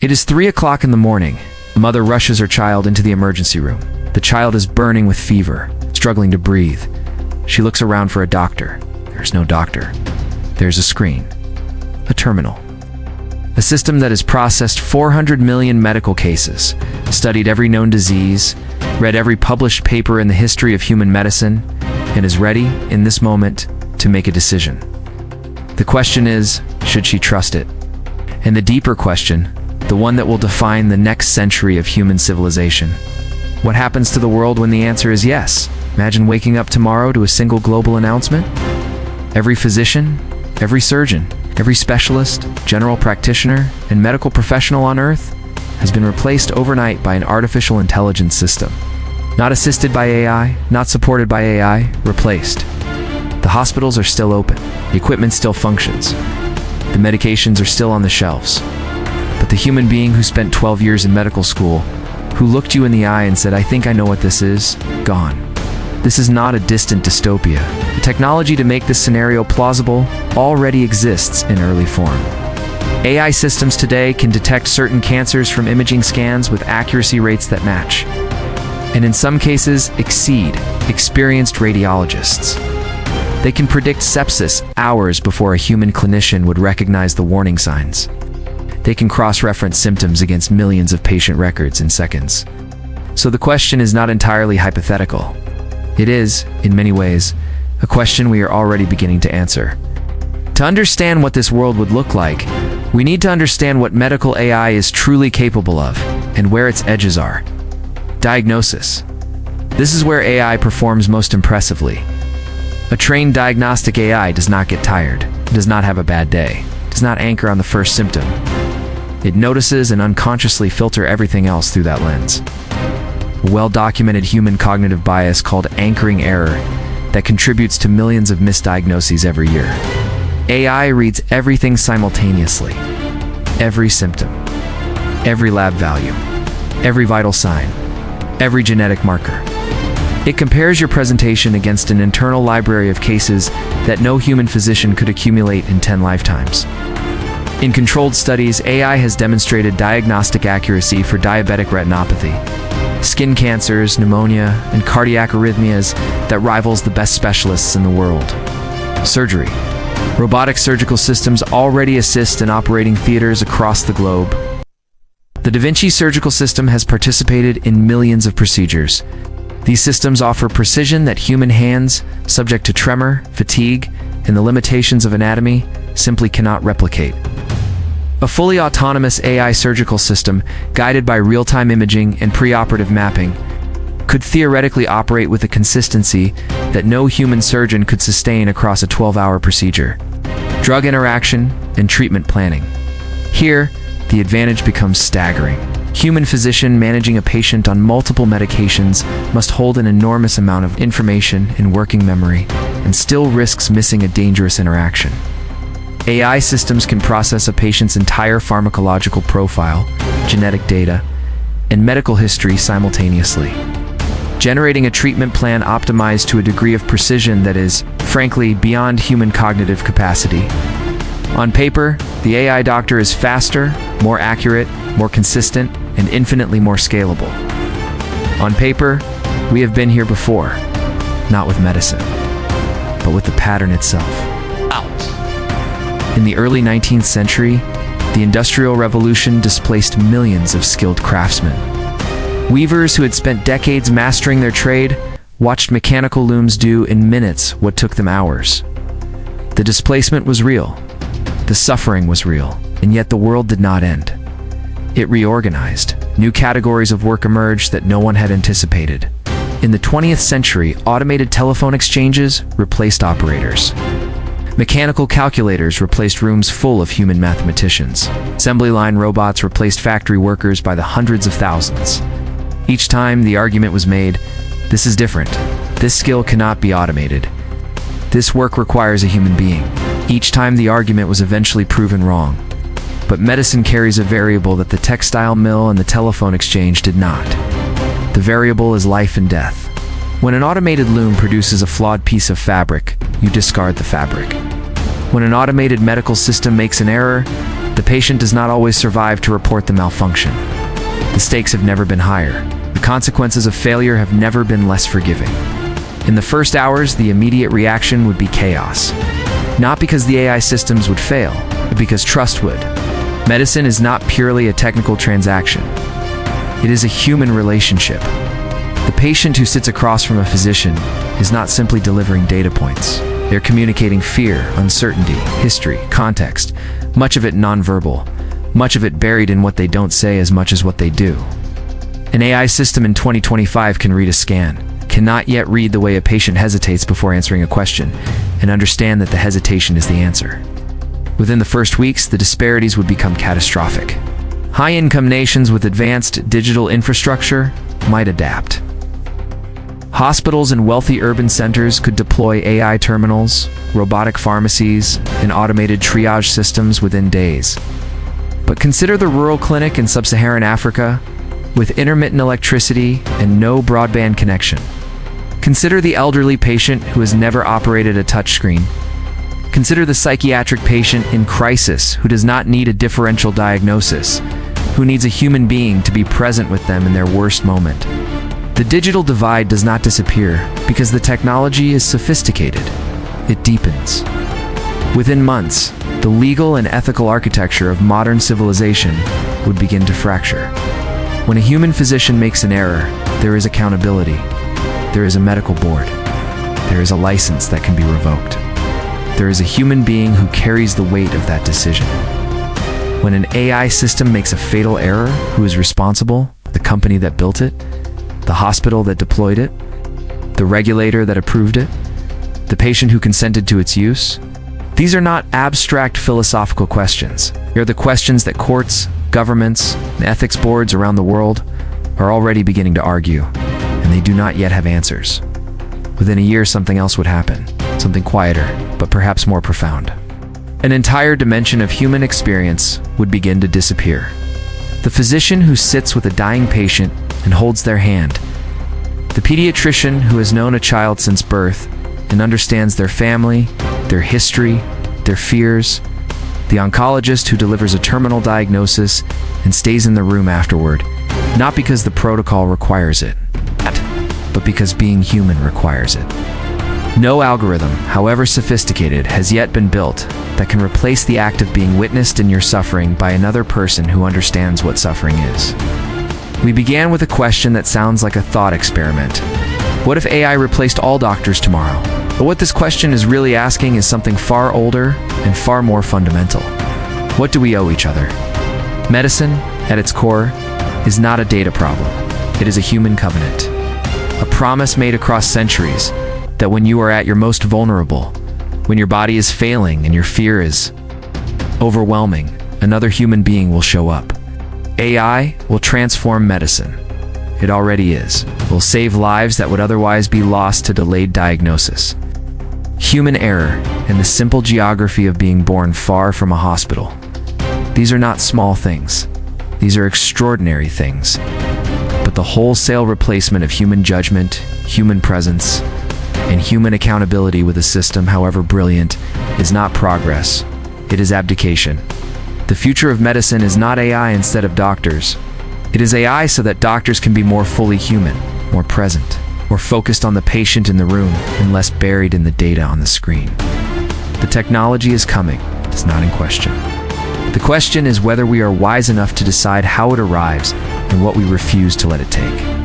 It is 3 o'clock in the morning. A mother rushes her child into the emergency room. The child is burning with fever, struggling to breathe. She looks around for a doctor. There's no doctor. There's a screen. A terminal. A system that has processed 400 million medical cases, studied every known disease, read every published paper in the history of human medicine, and is ready, in this moment, to make a decision. The question is, should she trust it? And the deeper question, the one that will define the next century of human civilization. What happens to the world when the answer is yes? Imagine waking up tomorrow to a single global announcement. Every physician, every surgeon, every specialist, general practitioner, and medical professional on Earth has been replaced overnight by an artificial intelligence system. Not assisted by AI, not supported by AI, replaced. The hospitals are still open. The equipment still functions. The medications are still on the shelves. But the human being who spent 12 years in medical school, who looked you in the eye and said, "I think I know what this is," gone. This is not a distant dystopia. The technology to make this scenario plausible already exists in early form. AI systems today can detect certain cancers from imaging scans with accuracy rates that match, and in some cases exceed experienced radiologists. They can predict sepsis hours before a human clinician would recognize the warning signs. They can cross-reference symptoms against millions of patient records in seconds. So the question is not entirely hypothetical. It is, in many ways, a question we are already beginning to answer. To understand what this world would look like, we need to understand what medical AI is truly capable of and where its edges are. Diagnosis. This is where AI performs most impressively. A trained diagnostic AI does not get tired, does not have a bad day, does not anchor on the first symptom. It notices and unconsciously filters everything else through that lens. A well-documented human cognitive bias called anchoring error that contributes to millions of misdiagnoses every year. AI reads everything simultaneously. Every symptom, every lab value, every vital sign, every genetic marker. It compares your presentation against an internal library of cases that no human physician could accumulate in 10 lifetimes. In controlled studies, AI has demonstrated diagnostic accuracy for diabetic retinopathy, skin cancers, pneumonia, and cardiac arrhythmias that rivals the best specialists in the world. Surgery. Robotic surgical systems already assist in operating theaters across the globe. The Da Vinci surgical system has participated in millions of procedures. These systems offer precision that human hands, subject to tremor, fatigue, and the limitations of anatomy, simply cannot replicate. A fully autonomous AI surgical system, guided by real-time imaging and preoperative mapping, could theoretically operate with a consistency that no human surgeon could sustain across a 12-hour procedure. Drug interaction and treatment planning. Here, the advantage becomes staggering. Human physician managing a patient on multiple medications must hold an enormous amount of information in working memory and still risks missing a dangerous interaction. AI systems can process a patient's entire pharmacological profile, genetic data, and medical history simultaneously, generating a treatment plan optimized to a degree of precision that is, frankly, beyond human cognitive capacity. On paper, the AI doctor is faster, more accurate, more consistent, and infinitely more scalable. On paper, we have been here before, not with medicine, but with the pattern itself. In the early 19th century, the Industrial Revolution displaced millions of skilled craftsmen. Weavers who had spent decades mastering their trade watched mechanical looms do in minutes what took them hours. The displacement was real. The suffering was real, and yet the world did not end. It reorganized. New categories of work emerged that no one had anticipated. In the 20th century, automated telephone exchanges replaced operators. Mechanical calculators replaced rooms full of human mathematicians. Assembly line robots replaced factory workers by the hundreds of thousands. Each time the argument was made, this is different. This skill cannot be automated. This work requires a human being. Each time the argument was eventually proven wrong. But medicine carries a variable that the textile mill and the telephone exchange did not. The variable is life and death. When an automated loom produces a flawed piece of fabric, you discard the fabric. When an automated medical system makes an error, the patient does not always survive to report the malfunction. The stakes have never been higher. The consequences of failure have never been less forgiving. In the first hours, the immediate reaction would be chaos. Not because the AI systems would fail, but because trust would. Medicine is not purely a technical transaction. It is a human relationship. The patient who sits across from a physician is not simply delivering data points. They're communicating fear, uncertainty, history, context, much of it nonverbal, much of it buried in what they don't say as much as what they do. An AI system in 2025 can read a scan, cannot yet read the way a patient hesitates before answering a question, and understand that the hesitation is the answer. Within the first weeks, the disparities would become catastrophic. High-income nations with advanced digital infrastructure might adapt. Hospitals and wealthy urban centers could deploy AI terminals, robotic pharmacies, and automated triage systems within days. But consider the rural clinic in sub-Saharan Africa, with intermittent electricity and no broadband connection. Consider the elderly patient who has never operated a touchscreen. Consider the psychiatric patient in crisis who does not need a differential diagnosis, who needs a human being to be present with them in their worst moment. The digital divide does not disappear because the technology is sophisticated. It deepens. Within months, the legal and ethical architecture of modern civilization would begin to fracture. When a human physician makes an error, there is accountability. There is a medical board. There is a license that can be revoked. There is a human being who carries the weight of that decision. When an AI system makes a fatal error, who is responsible? The company that built it? The hospital that deployed it? The regulator that approved it? The patient who consented to its use? These are not abstract philosophical questions. They are the questions that courts, governments, and ethics boards around the world are already beginning to argue, and they do not yet have answers. Within a year, something else would happen, something quieter, but perhaps more profound. An entire dimension of human experience would begin to disappear. The physician who sits with a dying patient and holds their hand. The pediatrician who has known a child since birth and understands their family, their history, their fears. The oncologist who delivers a terminal diagnosis and stays in the room afterward, not because the protocol requires it, but because being human requires it. No algorithm, however sophisticated, has yet been built that can replace the act of being witnessed in your suffering by another person who understands what suffering is. We began with a question that sounds like a thought experiment. What if AI replaced all doctors tomorrow? But what this question is really asking is something far older and far more fundamental. What do we owe each other? Medicine, at its core, is not a data problem. It is a human covenant. A promise made across centuries that when you are at your most vulnerable, when your body is failing and your fear is overwhelming, another human being will show up. AI will transform medicine. It already is. It will save lives that would otherwise be lost to delayed diagnosis. Human error and the simple geography of being born far from a hospital. These are not small things. These are extraordinary things. But the wholesale replacement of human judgment, human presence, and human accountability with a system, however brilliant, is not progress. It is abdication. The future of medicine is not AI instead of doctors. It is AI so that doctors can be more fully human, more present, more focused on the patient in the room, and less buried in the data on the screen. The technology is coming. It is not in question. The question is whether we are wise enough to decide how it arrives and what we refuse to let it take.